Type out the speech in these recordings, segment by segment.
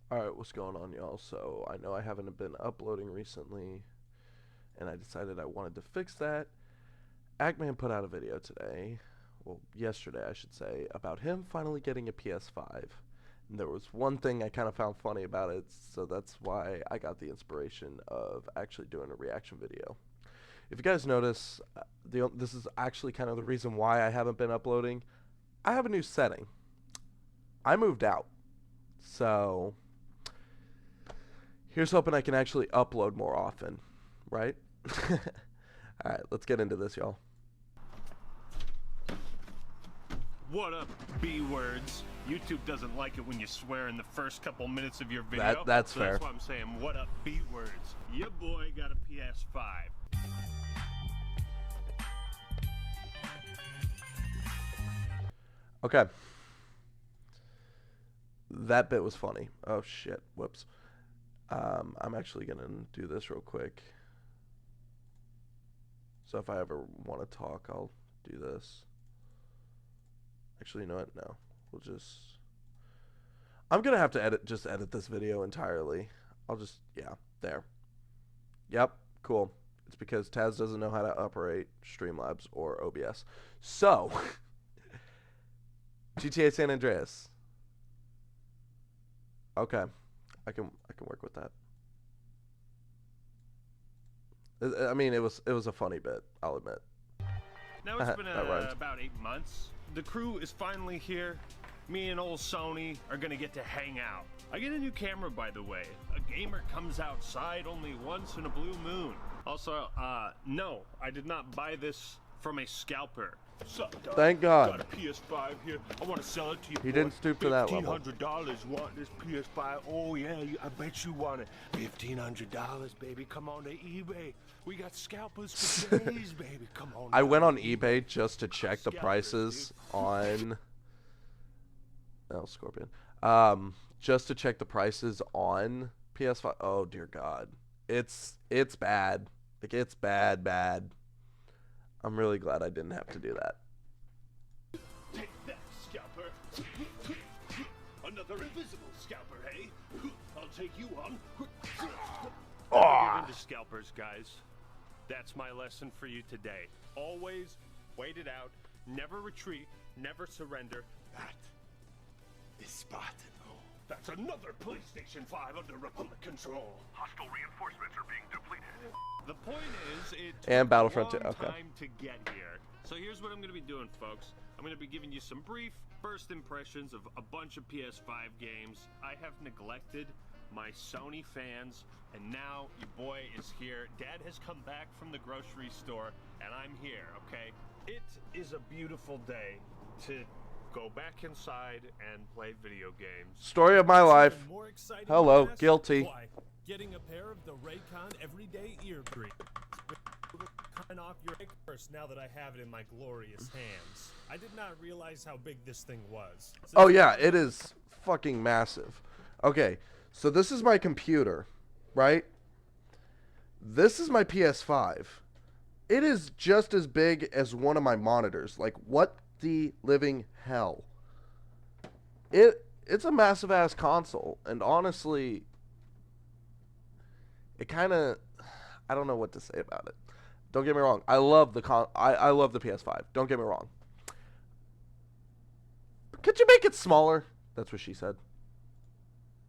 Alright, what's going on, y'all? So, I know I haven't been uploading recently, and I decided I wanted to fix that. Ackman put out a video today, well, yesterday, I should say, about him finally getting a PS5. And there was one thing I kind of found funny about it, so that's why I got the inspiration of actually doing a reaction video. If you guys notice, this is actually kind of the reason why I haven't been uploading. I have a new setting. I moved out. So, here's hoping I can actually upload more often, right? Alright, let's get into this, y'all. What up, B-words? YouTube doesn't like it when you swear in the first couple minutes of your video. That's so fair. That's why I'm saying, what up, B-words? Your boy got a PS5. Okay. That bit was funny. Oh, shit. Whoops. I'm actually going to do this real quick. So if I ever want to talk, I'll do this. Actually, you know what? No. We'll just... I'm going to have to just edit this video entirely. I'll just... Yeah. There. Yep. Cool. It's because Taz doesn't know how to operate Streamlabs or OBS. So... GTA San Andreas. Okay. I can work with that. I mean, it was a funny bit, I'll admit. Now it's been about 8 months. The crew is finally here. Me and old Sony are gonna get to hang out. I get a new camera, by the way. A gamer comes outside only once in a blue moon. Also, no, I did not buy this from a scalper. Sup, dog? Thank God. Got a PS5 here. I want to sell it to you. He didn't stoop to that level. $1,500. Want this PS5? Oh yeah, I bet you want it. $1,500, baby. Come on to eBay. We got scalpers for days, baby. Come on. I went on eBay just to check the prices on. Oh, Scorpion. Just to check the prices on PS5. Oh dear God, it's bad. Like it's bad. I'm really glad I didn't have to do that. Take that, scalper. Another invisible scalper, hey? I'll take you on. Never give in to scalpers, guys. That's my lesson for you today. Always wait it out. Never retreat. Never surrender. That is Spartan. That's another PlayStation 5 under Republic control. Hostile reinforcements are being depleted. The point is, it And took Battlefront a long 2, okay. time to get here. So here's what I'm going to be doing, folks. I'm going to be giving you some brief first impressions of a bunch of PS5 games. I have neglected my Sony fans, and now your boy is here. Dad has come back from the grocery store, and I'm here, okay? It is a beautiful day to go back inside and play video games. Story of my life. More exciting Hello, than this? guilty. Why, getting a pair of the Raycon Everyday Ear Grease. Cut off your first now that I have it in my glorious hands. I did not realize how big this thing was. Oh yeah, it is fucking massive. Okay, so this is my computer, right? This is my PS5. It is just as big as one of my monitors. Like, what the living hell? It's a massive ass console, and honestly, it kind of, I don't know what to say about it. Don't get me wrong. I love the I love the PS5. Don't get me wrong. Could you make it smaller? That's what she said.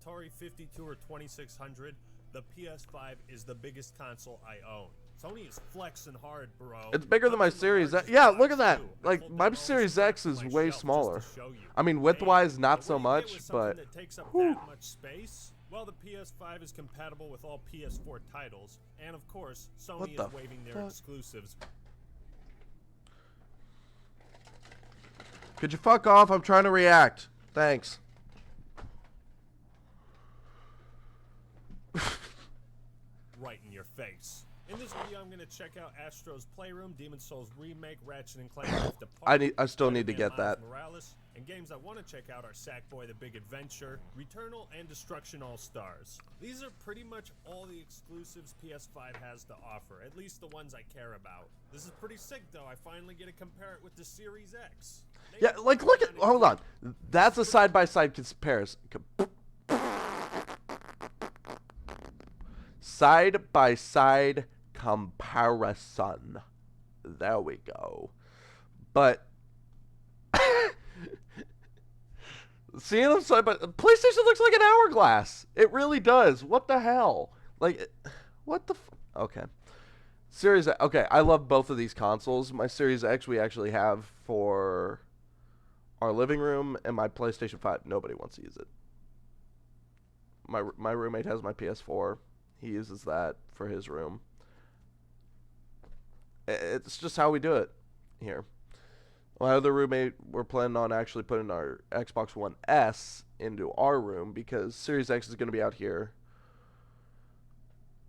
Atari 52 or 2600, the PS5 is the biggest console I own. Sony is flexing hard, bro. It's bigger than my Series X. Yeah, look at that. Like, my Series X is way smaller. I mean, width-wise, not so much, but... That takes up that much space? Well, the PS5 is compatible with all PS4 titles, and of course, Sony is waiving their exclusives. Could you fuck off? I'm trying to react. Thanks. Right in your face. In this video, I'm going to check out Astro's Playroom, Demon's Souls Remake, Ratchet and Clank Rift Apart. I still need to get that. Morales, and games I want to check out are Sackboy: The Big Adventure, Returnal, and Destruction All Stars. These are pretty much all the exclusives PS5 has to offer, at least the ones I care about. This is pretty sick, though. I finally get to compare it with the Series X. Yeah, like, look at... Hold on. That's a side-by-side comparison. Side by side comparison. There we go. But seeing them side by PlayStation looks like an hourglass. It really does. What the hell? Like, what the? Okay. Series. Okay, I love both of these consoles. My Series X we actually have for our living room, and my PlayStation 5. Nobody wants to use it. My roommate has my PS4. He uses that for his room. It's just how we do it here. My other roommate, we're planning on actually putting our Xbox One S into our room because Series X is going to be out here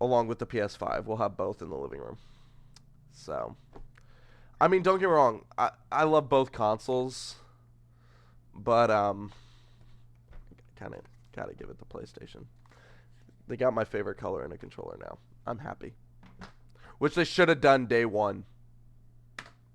along with the PS5. We'll have both in the living room. So, I mean, don't get me wrong. I love both consoles, but kind of gotta give it to PlayStation. They got my favorite color in a controller now. I'm happy. Which they should have done day one.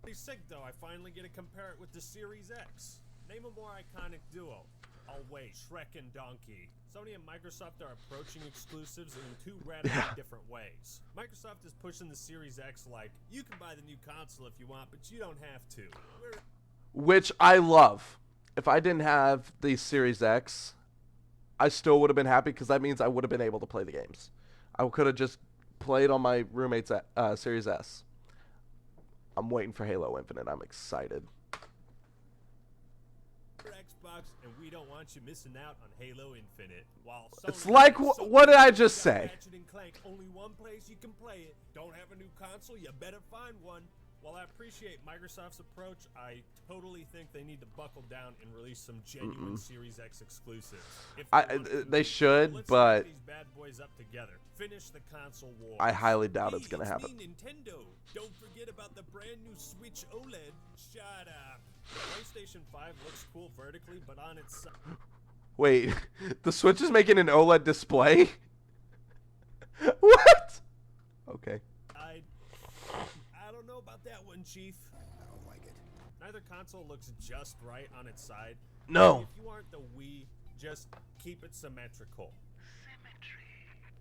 Pretty sick though. I finally get to compare it with the Series X. Name a more iconic duo. Oh wait, Shrek and Donkey. Sony and Microsoft are approaching exclusives in two radically different ways. Microsoft is pushing the Series X like, you can buy the new console if you want, but you don't have to. Which I love. If I didn't have the Series X, I still would have been happy because that means I would have been able to play the games. I could have just played on my roommate's Series S. I'm waiting for Halo Infinite. I'm excited. Xbox, and we don't want you missing out on Halo Infinite. While It's like, what did I just say? Ratchet and Clank, only one place you can play it. Don't have a new console? You better find one. While I appreciate Microsoft's approach, I totally think they need to buckle down and release some genuine Series X exclusives. If they should, let's but get these bad boys up together. Finish the console war. I highly doubt it's gonna Hey, happen. me, Nintendo. Don't forget about the brand new Switch OLED. Shut up. The PlayStation 5 looks cool vertically, but on its side. Wait, the Switch is making an OLED display? What? Okay. I don't know about that one, Chief. I don't like it. Neither console looks just right on its side. No. If you aren't the Wii, just keep it symmetrical. Symmetry,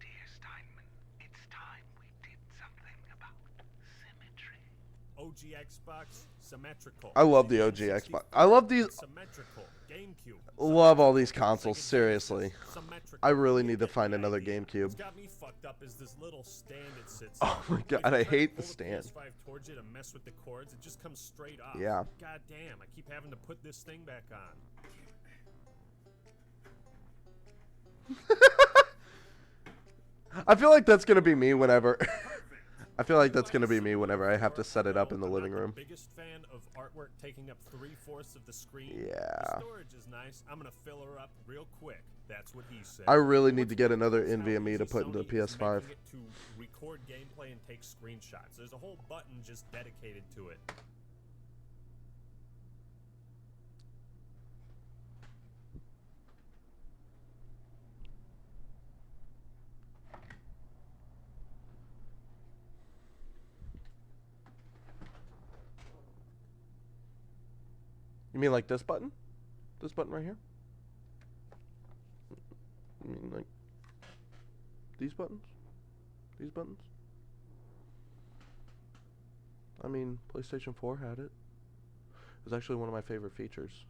dear Steinman. It's time we did something about symmetry. OG Xbox, symmetrical. I love the OG Xbox. I love these. Symmetrical. GameCube. Love all these consoles, Sega seriously. Genesis, symmetrical. I really need to Get find the another idea. GameCube. What's got me fucked up is this little stand it sits Oh on. my If god, you I try to hate the pull stand. PS5 towards you to mess with the cords, it just comes straight off. Yeah. God damn, I keep having to put this thing back on. I feel like that's gonna be me whenever. I feel like that's gonna be me whenever I have to set it up in the living room. I'm not the biggest fan of artwork taking up 3/4 of the screen. Yeah. The storage is nice. I'm gonna fill her up real quick. That's what he said. I really need to get What's another cool is how NVMe to easy put into the Sony is PS5. making it to record gameplay and take screenshots. There's a whole button just dedicated to it. You mean like this button? This button right here? You mean like these buttons? These buttons? I mean, PlayStation 4 had it. It was actually one of my favorite features.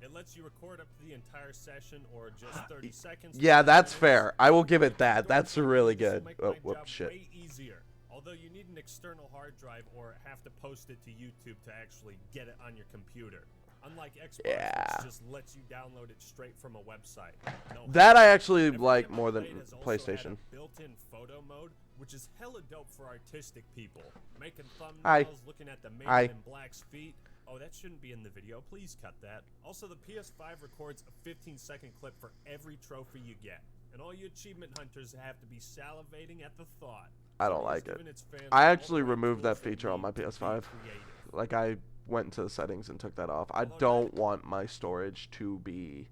It lets you record up to the entire session or just 30 seconds. Yeah, that's 30 fair. minutes. I will give it that. Don't That's forget, really this will good. make Oh, my whoops, job shit. way easier. Although you need an external hard drive or have to post it to YouTube to actually get it on your computer. Unlike Xbox, Yeah. which just lets you download it straight from a website. No That I actually Every like game more I've than played has also PlayStation. had a built-in photo mode, which is hella dope for artistic people. Making thumbnails, Hi. looking at the man Hi. in black's feet. Oh, that shouldn't be in the video. Please cut that. Also, the PS5 records a 15-second clip for every trophy you get. And all you achievement hunters have to be salivating at the thought. I don't Sony's like it. giving its fans I all actually the right removed that tools they feature on need my to be PS5. creative. Like I went into the settings and took that off. I Although don't want my storage to be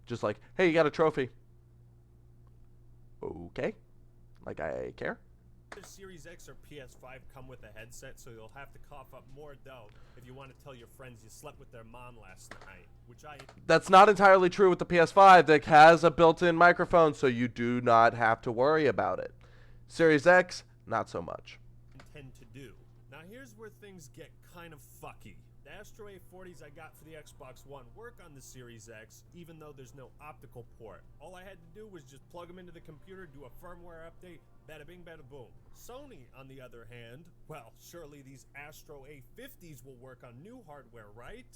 just like, hey, you got a trophy. Okay. Like I care. The Series X or PS5 come with a headset, so you'll have to cough up more dough if you want to tell your friends you slept with their mom last night, which I That's not entirely true with the PS5 that has a built-in microphone, so you do not have to worry about it. Series X, not so much. intend to do. Now here's where things get kind of fucky. The Astro A40s I got for the Xbox One work on the Series X, even though there's no optical port. All I had to do was just plug them into the computer, do a firmware update, bada bing, bada boom. Sony, on the other hand, well, surely these Astro A50s will work on new hardware, right?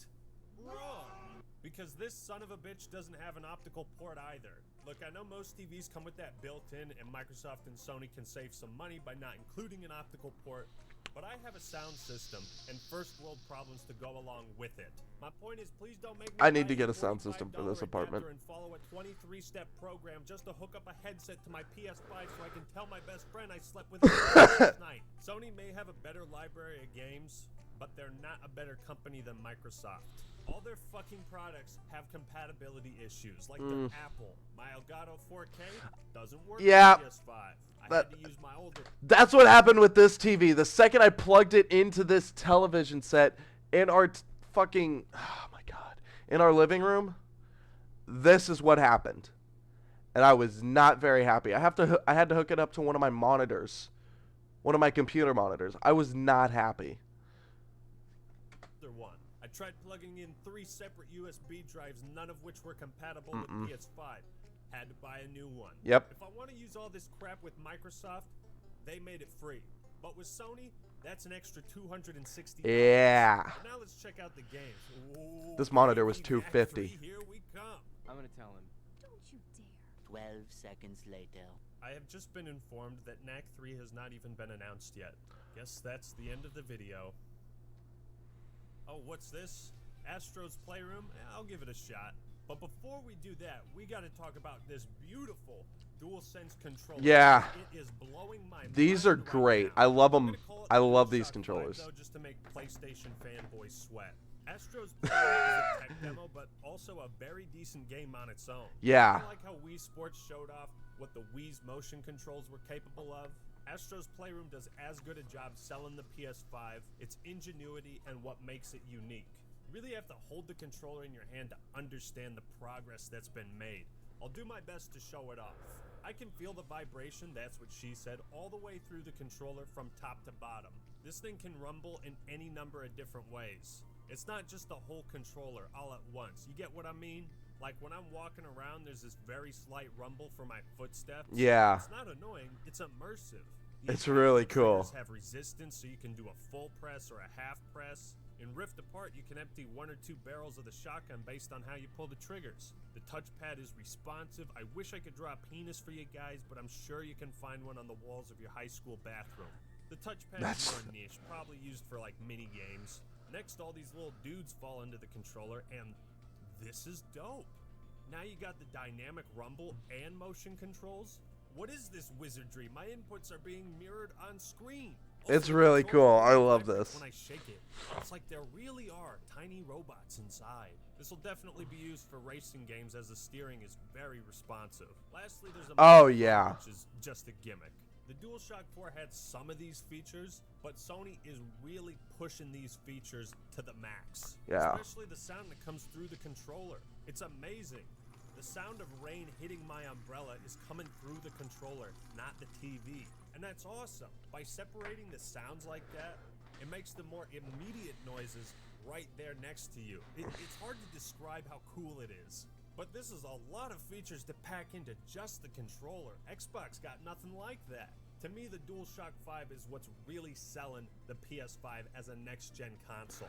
Wrong. Because this son of a bitch doesn't have an optical port either. Look, I know most TVs come with that built-in, and Microsoft and Sony can save some money by not including an optical port, but I have a sound system and first world problems to go along with it. My point is, please don't make me I need to buy get a sound system for this $45 apartment. adapter and follow a 23-step program just to hook up a headset to my PS5 so I can tell my best friend I slept with him last night. Sony may have a better library of games, but they're not a better company than Microsoft. All their fucking products have compatibility issues, like their Apple. My Elgato 4K doesn't work Yeah. on PS5. I had to use my older. That's what happened with this TV. The second I plugged it into this television set in our fucking, oh my God, in our living room, this is what happened. And I was not very happy. I had to hook it up to one of my monitors, one of my computer monitors. I was not happy. One. I tried plugging in 3 separate USB drives, none of which were compatible with PS5. Had to buy a new one. Yep. If I want to use all this crap with Microsoft, they made it free. But with Sony, that's an extra $260. Yeah. Now let's check out the games. Ooh, This monitor was baby, Act $250. 3, here we come. I'm gonna tell him. Don't you dare. 12 seconds later. I have just been informed that NAC 3 has not even been announced yet. Guess that's the end of the video. Oh, what's this? Astro's Playroom? I'll give it a shot. But before we do that, we gotta talk about this beautiful DualSense controller. Yeah. It is blowing my These are mind right great. now. I love I'm them. gonna call it I the love these DualShock 5, controllers. though, just to make PlayStation fanboys sweat. Astro's Playroom is a tech demo, but also a very decent game on its own. Yeah. Kinda like how Wii Sports showed off what the Wii's motion controls were capable of. Astro's Playroom does as good a job selling the PS5, its ingenuity, and what makes it unique. You really have to hold the controller in your hand to understand the progress that's been made. I'll do my best to show it off. I can feel the vibration, that's what she said, all the way through the controller from top to bottom. This thing can rumble in any number of different ways. It's not just the whole controller all at once. You get what I mean? Like when I'm walking around, there's this very slight rumble for my footsteps. Yeah. It's not annoying, it's immersive. The It's really adaptive cool. triggers have resistance, so you can do a full press or a half press. In Rift Apart, you can empty 1 or 2 barrels of the shotgun based on how you pull the triggers. The touchpad is responsive. I wish I could draw a penis for you guys, but I'm sure you can find one on the walls of your high school bathroom. The touchpad is more niche, probably used for like mini games. Next, all these little dudes fall into the controller, and this is dope. Now you got the dynamic rumble and motion controls. What is this wizardry? My inputs are being mirrored on screen. It's Also, really the cool. controller I love vibrates this. When I shake it, it's like there really are tiny robots inside. This will definitely be used for racing games as the steering is very responsive. Lastly, there's a Oh, motion yeah. button, which is just a gimmick. The DualShock 4 had some of these features, but Sony is really pushing these features to the max. Yeah. Especially the sound that comes through the controller. It's amazing. The sound of rain hitting my umbrella is coming through the controller, not the TV. And that's awesome. By separating the sounds like that, it makes the more immediate noises right there next to you. It's hard to describe how cool it is. But this is a lot of features to pack into just the controller. Xbox got nothing like that. To me, the DualShock 5 is what's really selling the PS5 as a next-gen console.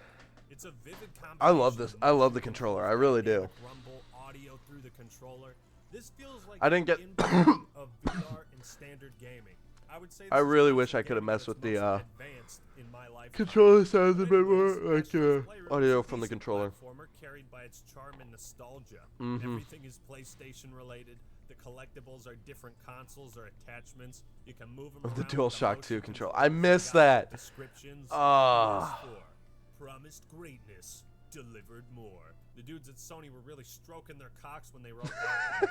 It's a vivid combination. I love this. of I love the motion controller. I controls, really do. dynamic rumble, audio through the controller. This feels like I didn't the get- input of VR and standard gaming. I would say I this is really the wish I gaming coulda messed that's with the, most advanced in my lifetime. Controller sounds a But bit more anyways, like Astro's Playroom is audio a from the decent controller. platformer carried by its charm and nostalgia. Mhm. Everything is PlayStation related. The collectibles are different consoles or attachments. You can move them Of the around with DualShock motion 2 control. controls. I miss You got that. Descriptions. Ah. PS4. Promised greatness, delivered more. The dudes at Sony were really stroking their cocks when they wrote that.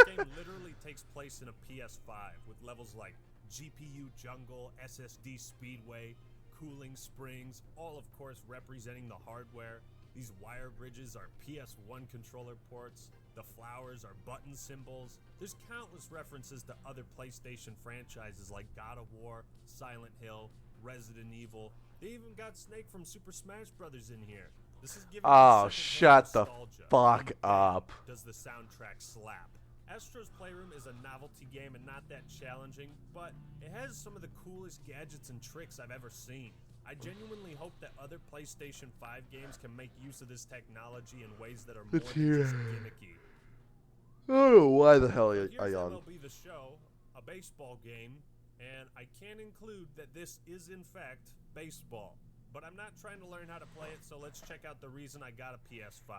This game literally takes place in a PS5 with levels like GPU jungle, SSD speedway, cooling springs, all of course representing the hardware. These wire bridges are PS1 controller ports. The flowers are button symbols. There's countless references to other PlayStation franchises like God of War, Silent Hill, Resident Evil. They even got Snake from Super Smash Bros. In here. This is giving Oh, me secondhand shut the nostalgia. fuck And damn, up. Does the soundtrack slap? Astro's Playroom is a novelty game and not that challenging, but it has some of the coolest gadgets and tricks I've ever seen. I genuinely hope that other PlayStation 5 games can make use of this technology in ways that are more It's than here. just gimmicky. I don't know why the hell Here's I yawned. MLB The Show, a baseball game, and I can include that this is in fact baseball. But I'm not trying to learn how to play it, so let's check out the reason I got a PS5.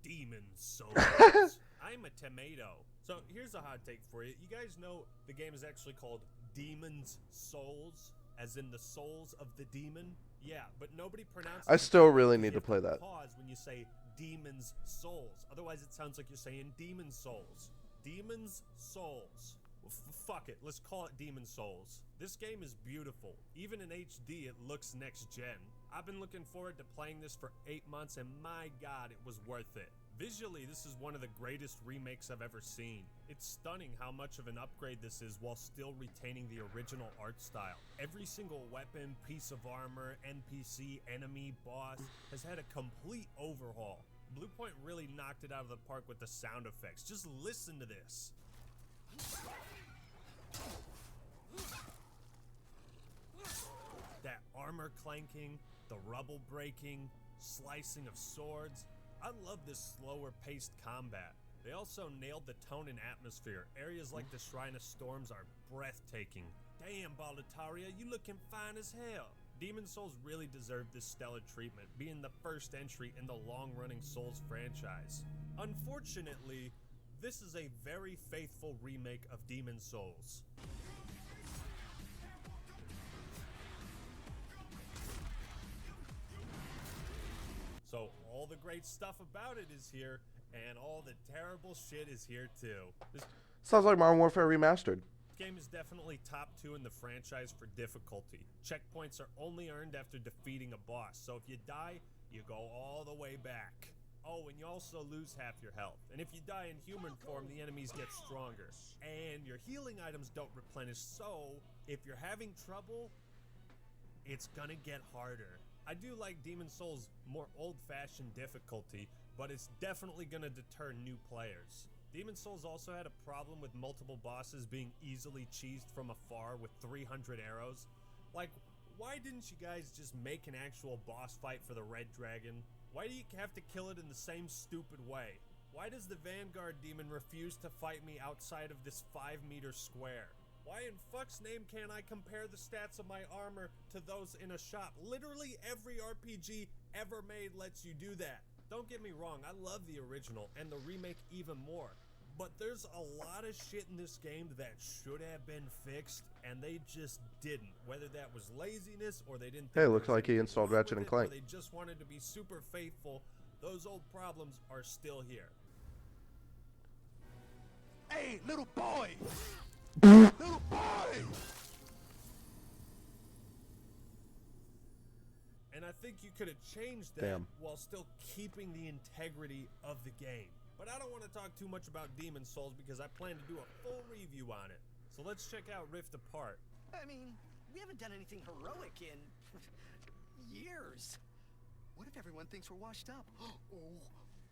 Demon Souls. I'm a tomato. So here's a hot take for you. You guys know the game is actually called Demon's Souls, as in the souls of the demon? Yeah, but nobody pronounces I it still correctly really because need you to have play that. Pause when you say Demon's Souls. Otherwise, it sounds like you're saying Demon Souls. Demon's Souls. Well, fuck it. Let's call it Demon Souls. This game is beautiful. Even in HD, it looks next gen. I've been looking forward to playing this for 8 months, and my god, it was worth it. Visually, this is one of the greatest remakes I've ever seen. It's stunning how much of an upgrade this is while still retaining the original art style. Every single weapon, piece of armor, NPC, enemy, boss has had a complete overhaul. Bluepoint really knocked it out of the park with the sound effects. Just listen to this. That armor clanking, the rubble breaking, slicing of swords. I love this slower paced combat. They also nailed the tone and atmosphere. Areas like the Shrine of Storms are breathtaking. Damn, Baldataria, you looking fine as hell. Demon Souls really deserved this stellar treatment, being the first entry in the long-running Souls franchise. Unfortunately, this is a very faithful remake of Demon Souls. So all the great stuff about it is here, and all the terrible shit is here too. This Sounds like Modern Warfare Remastered. game is definitely top 2 in the franchise for difficulty. Checkpoints are only earned after defeating a boss, so if you die, you go all the way back. Oh, and you also lose half your health. And if you die in human form, the enemies get stronger. And your healing items don't replenish, so if you're having trouble, it's gonna get harder. I do like Demon Souls' more old-fashioned difficulty, but it's definitely gonna deter new players. Demon Souls also had a problem with multiple bosses being easily cheesed from afar with 300 arrows. Like, why didn't you guys just make an actual boss fight for the Red Dragon? Why do you have to kill it in the same stupid way? Why does the Vanguard demon refuse to fight me outside of this 5-meter square? Why in fuck's name can't I compare the stats of my armor to those in a shop? Literally every RPG ever made lets you do that. Don't get me wrong, I love the original and the remake even more. But there's a lot of shit in this game that should have been fixed, and they just didn't. Whether that was laziness or they didn't think Hey, there looks was like he anything installed wrong Ratchet with and it, Clank. or they just wanted to be super faithful, those old problems are still here. Hey, little boy! Little boy! And I think you could have changed that Damn. while still keeping the integrity of the game. But I don't want to talk too much about Demon Souls because I plan to do a full review on it. So let's check out Rift Apart. I mean, we haven't done anything heroic in years. What if everyone thinks we're washed up? Oh,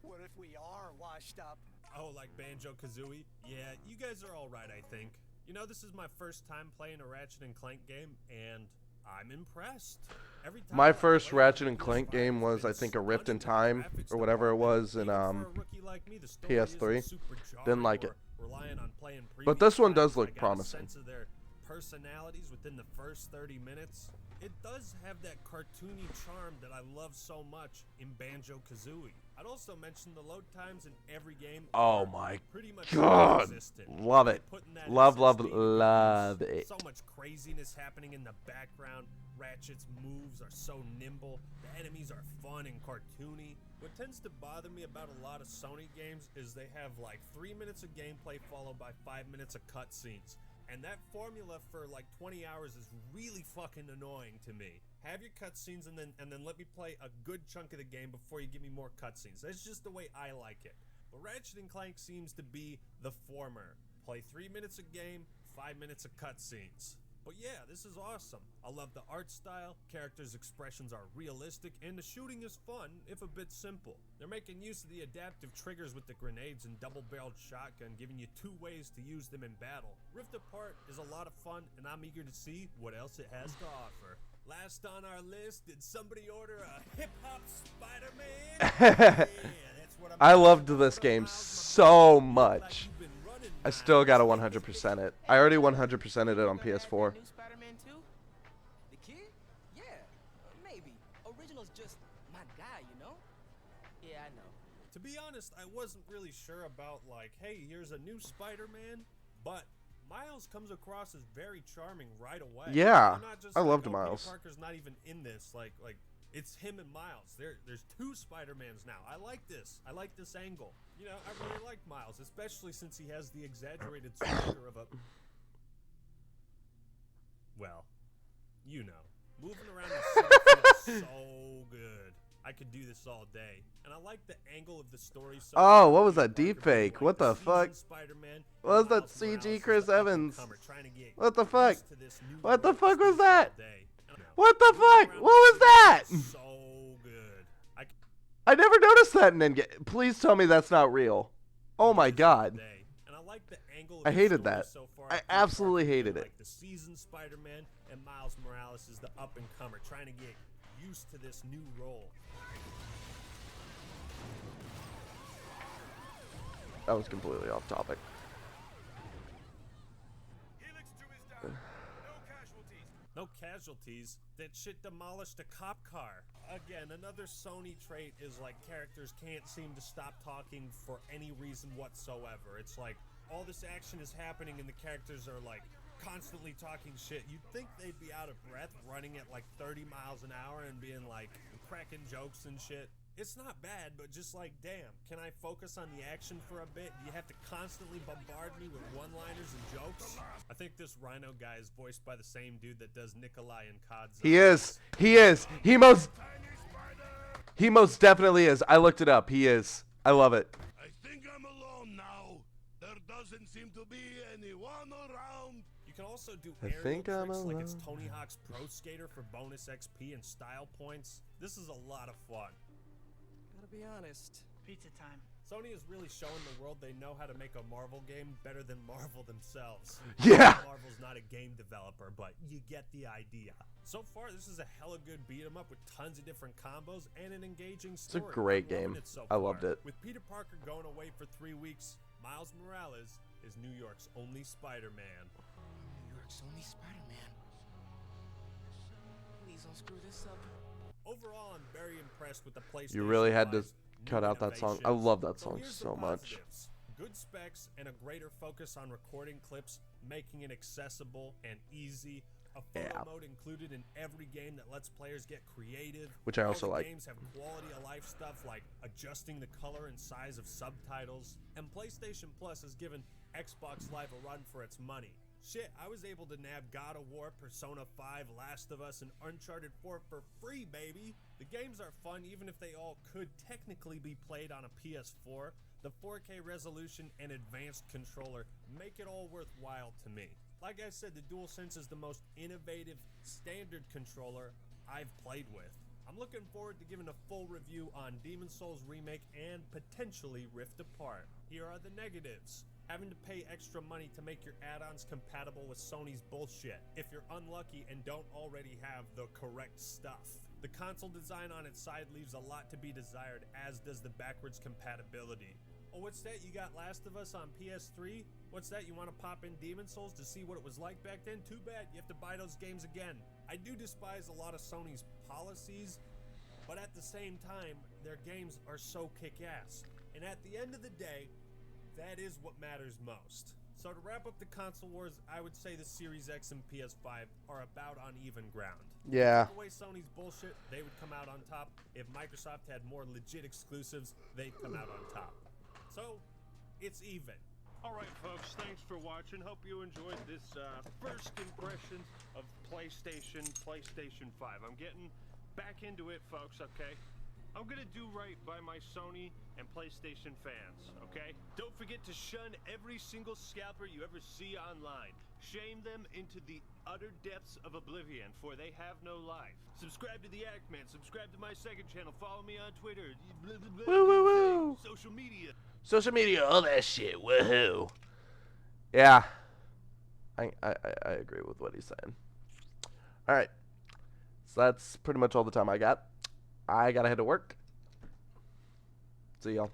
what if we are washed up? Oh, like Banjo-Kazooie? Yeah, you guys are alright, I think. You know, this is my first time playing a Ratchet and Clank game, and I'm impressed. Every time My I first play Ratchet it, and the Clank environment's game was, been I think, a Rift in stunning. Time, The graphics or whatever it department, was, in even for a rookie like me, the story PS3. isn't super Didn't jarring like or it. relying on playing But this previous one does titles. look I got promising. A sense of their personalities within the first 30 minutes. It does have that cartoony charm that I love so much in Banjo-Kazooie. I'd also mention the load times in every game Oh are my pretty much God. non-existent. Love it. Putting that Love, love, SSD to good love use. it. So much craziness happening in the background. Ratchet's moves are so nimble. The enemies are fun and cartoony. What tends to bother me about a lot of Sony games is they have like 3 minutes of gameplay followed by 5 minutes of cutscenes. And that formula for like 20 hours is really fucking annoying to me. Have your cutscenes and then let me play a good chunk of the game before you give me more cutscenes. That's just the way I like it. But Ratchet & Clank seems to be the former. Play 3 minutes a game, 5 minutes of cutscenes. But yeah, this is awesome. I love the art style, characters' expressions are realistic, and the shooting is fun, if a bit simple. They're making use of the adaptive triggers with the grenades and double-barreled shotgun, giving you 2 ways to use them in battle. Rift Apart is a lot of fun, and I'm eager to see what else it has to offer. Last on our list, did somebody order a hip-hop Spider-Man? Yeah, that's what I'm I loved talking this about, game Miles so Morales. much. You've been running I now. still gotta 100% it. I already 100%ed it on PS4. New Spider-Man 2? The kid? Yeah, maybe. Original's just my guy, you know? Yeah, I know. To be honest, I wasn't really sure about like, hey, here's a new Spider-Man, but Miles comes across as very charming right away. Yeah, You're not just I like, loved oh, Peter Miles. Parker's not even in this. Like it's him and Miles. There's 2 Spider-Mans now. I like this. I like this angle. You know, I really like Miles, especially since he has the exaggerated swagger of a. Well, you know, moving around the city feels so good. I could do this all day, and I like the angle of the story. So Oh, what was that Peter Parker being deepfake? like What the seasoned fuck? Spider-Man, and What was that Miles CG Morales is Chris the Evans? up-and-comer trying to get What the fuck? used to this new What the world fuck was exclusive that? all day. And What the moving fuck? around What was the that? city is so good. I never noticed that in Endgame. Please tell me that's not real. Oh my god. Day. And I like the angle of I the hated story that. so far. I Peter absolutely Parker being hated it. like the seasoned Spider-Man, and Miles Morales is the up-and-comer trying to get used to this new role. That was completely off topic. Helix 2 is down. No casualties. No casualties. That shit demolished a cop car. Again, another Sony trait is like characters can't seem to stop talking for any reason whatsoever. It's like all this action is happening and the characters are like constantly talking shit. You'd think they'd be out of breath running at like 30 miles an hour and being like cracking jokes and shit. It's not bad, but just like, damn, can I focus on the action for a bit? Do you have to constantly bombard me with one-liners and jokes? I think this Rhino guy is voiced by the same dude that does Nikolai in COD Zombies. He is. He is. He most definitely is. I looked it up. He is. I love it. I think I'm alone now. There doesn't seem to be anyone around. You can also do I aerial think I'm tricks like it's alone. Tony Hawk's Pro Skater for bonus XP and style points. This is a lot of fun. Gotta be honest. Pizza time. Sony is really showing the world they know how to make a Marvel game better than Marvel themselves. Yeah. Marvel's not a game developer, but you get the idea. So far, this is a hella good beat 'em up with tons of different combos and an engaging a story. great I'm loving game. it so I loved far. it. With Peter Parker going away for 3 weeks, Miles Morales is New York's only Spider-Man. New York's only Spider-Man. Please don't screw this up. Overall, I'm very impressed with the PlayStation. You really had to 5's cut new out that song. I innovations. love that So song here's the so much. positives. Good specs and a greater focus on recording clips, making it accessible and easy. A photo Yeah. mode included in every game that lets players get creative. Which I All also the like. Games have quality of life stuff like adjusting the color and size of subtitles. And PlayStation Plus has given Xbox Live a run for its money. Shit, I was able to nab God of War, Persona 5, Last of Us, and Uncharted 4 for free, baby! The games are fun even if they all could technically be played on a PS4. The 4K resolution and advanced controller make it all worthwhile to me. Like I said, the DualSense is the most innovative standard controller I've played with. I'm looking forward to giving a full review on Demon's Souls Remake and potentially Rift Apart. Here are the negatives. Having to pay extra money to make your add-ons compatible with Sony's bullshit if you're unlucky and don't already have the correct stuff. The console design on its side leaves a lot to be desired, as does the backwards compatibility. Oh, what's that? You got Last of Us on PS3? What's that? You want to pop in Demon's Souls to see what it was like back then? Too bad, you have to buy those games again. I do despise a lot of Sony's policies, but at the same time, their games are so kick-ass. And at the end of the day, that is what matters most. So to wrap up the console wars, I would say the Series X and PS5 are about on even ground. Yeah. Take away Sony's bullshit, they would come out on top. If Microsoft had more legit exclusives, they'd come out on top. So, it's even. Alright folks, thanks for watching. Hope you enjoyed this first impressions of PlayStation 5. I'm getting back into it, folks, okay? I'm gonna do right by my Sony and PlayStation fans, okay? Don't forget to shun every single scalper you ever see online. Shame them into the utter depths of oblivion, for they have no life. Subscribe to the Ackman, subscribe to my second channel, follow me on Twitter, blah, blah, blah, Woo, woo, woo. social media. Social media, all that shit. Woohoo. Yeah. I agree with what he's saying. Alright. So that's pretty much all the time I got. I gotta head to work. See y'all.